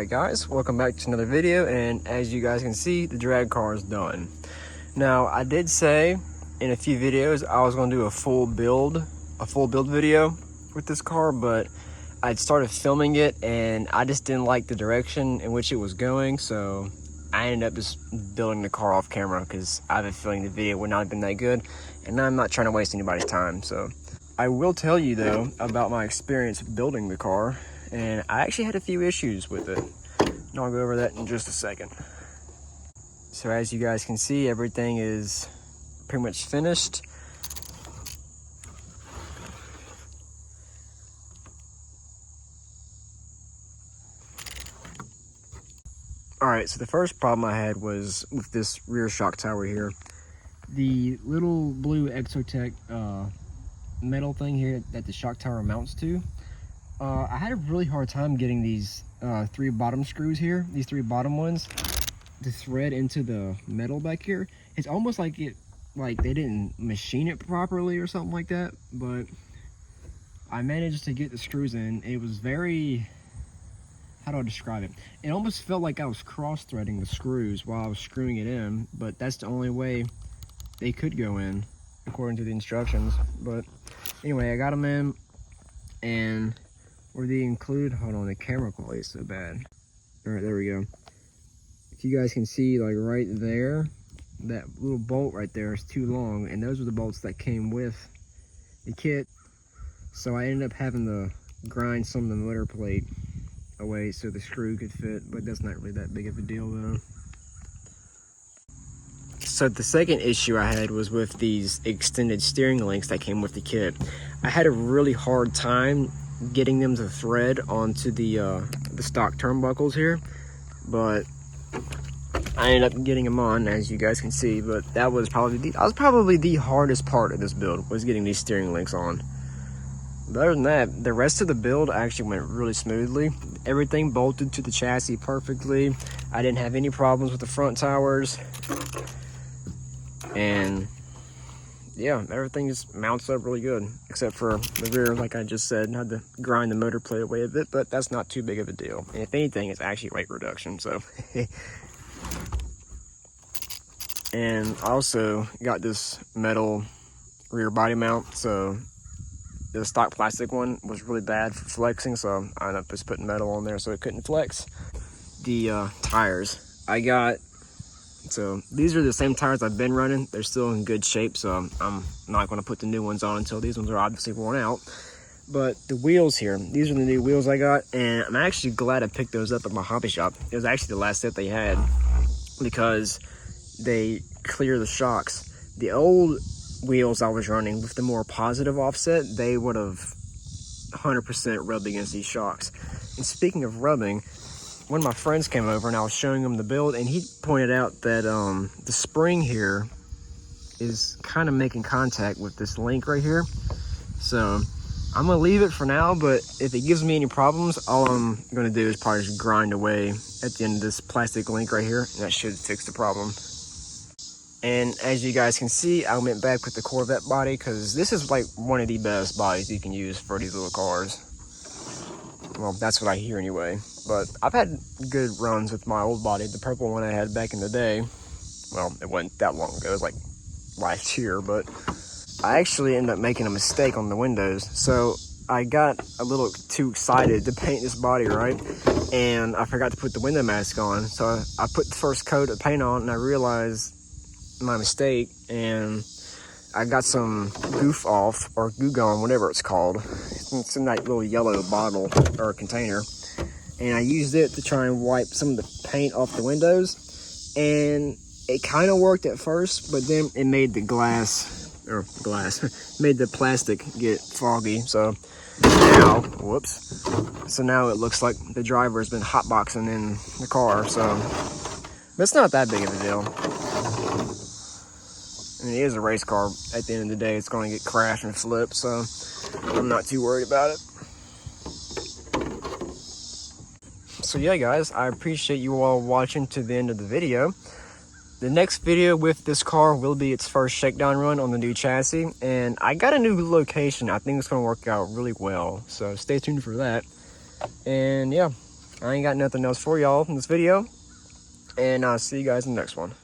Alright guys, welcome back to another video, and as you guys can see, the drag car is done. Now, I did say in a few videos I was going to do a full build video with this car, but I'd started filming it and I just didn't like the direction in which it was going, so I ended up just building the car off camera because I have a feeling the video would not have been that good, and I'm not trying to waste anybody's time. So I will tell you though about my experience building the car, and I actually had a few issues with it, and I'll go over that in just a second. So as you guys can see, everything is pretty much finished. Alright, so the first problem I had was with this rear shock tower here. The little blue Exotech metal thing here that the shock tower mounts to, I had a really hard time getting these three bottom screws here, these three bottom ones, to thread into the metal back here. It's almost like they didn't machine it properly or something like that, but I managed to get the screws in. It was very, how do I describe it? It almost felt like I was cross-threading the screws while I was screwing it in, but that's the only way they could go in according to the instructions. But anyway, I got them in, and where they include, hold on, the camera quality is so bad. All right, there we go. If you guys can see, like right there, that little bolt right there is too long, and those are the bolts that came with the kit. So I ended up having to grind some of the motor plate away so the screw could fit, but that's not really that big of a deal though. So the second issue I had was with these extended steering links that came with the kit. I had a really hard time getting them to thread onto the stock turnbuckles here, but I ended up getting them on, as you guys can see. But that was probably the hardest part of this build, was getting these steering links on. But other than that, the rest of the build actually went really smoothly. Everything bolted to the chassis perfectly. I didn't have any problems with the front towers. And yeah, everything just mounts up really good, except for the rear, like I just said. I had to grind the motor plate away a bit, but that's not too big of a deal. And if anything, it's actually weight reduction, so. And I also got this metal rear body mount, so the stock plastic one was really bad for flexing, so I ended up just putting metal on there so it couldn't flex. The tires I got, so these are the same tires I've been running. They're still in good shape, so I'm not going to put the new ones on until these ones are obviously worn out. But the wheels here, these are the new wheels I got, and I'm actually glad I picked those up at my hobby shop. It was actually the last set they had because they clear the shocks. The old wheels I was running with the more positive offset, they would have 100% rubbed against these shocks. And speaking of rubbing, one of my friends came over and I was showing him the build, and he pointed out that the spring here is kind of making contact with this link right here. So I'm gonna leave it for now, but if it gives me any problems, all I'm gonna do is probably just grind away at the end of this plastic link right here, and that should fix the problem. And as you guys can see, I went back with the Corvette body because this is like one of the best bodies you can use for these little cars. Well, that's what I hear anyway. But I've had good runs with my old body, the purple one I had back in the day. Well, it wasn't that long ago, it was like last year, but I actually ended up making a mistake on the windows. So I got a little too excited to paint this body, right? And I forgot to put the window mask on. So I put the first coat of paint on, and I realized my mistake, and I got some goof off, or goo gone, whatever it's called. It's in that little yellow bottle or container, and I used it to try and wipe some of the paint off the windows, and it kind of worked at first, but then it made the made the plastic get foggy. So now, so now it looks like the driver has been hotboxing in the car. So, but it's not that big of a deal. I mean, it is a race car. At the end of the day, it's going to get crashed and flipped, so I'm not too worried about it. So yeah, guys, I appreciate you all watching to the end of the video. The next video with this car will be its first shakedown run on the new chassis, and I got a new location. I think it's going to work out really well, so stay tuned for that. And yeah, I ain't got nothing else for y'all in this video. And I'll see you guys in the next one.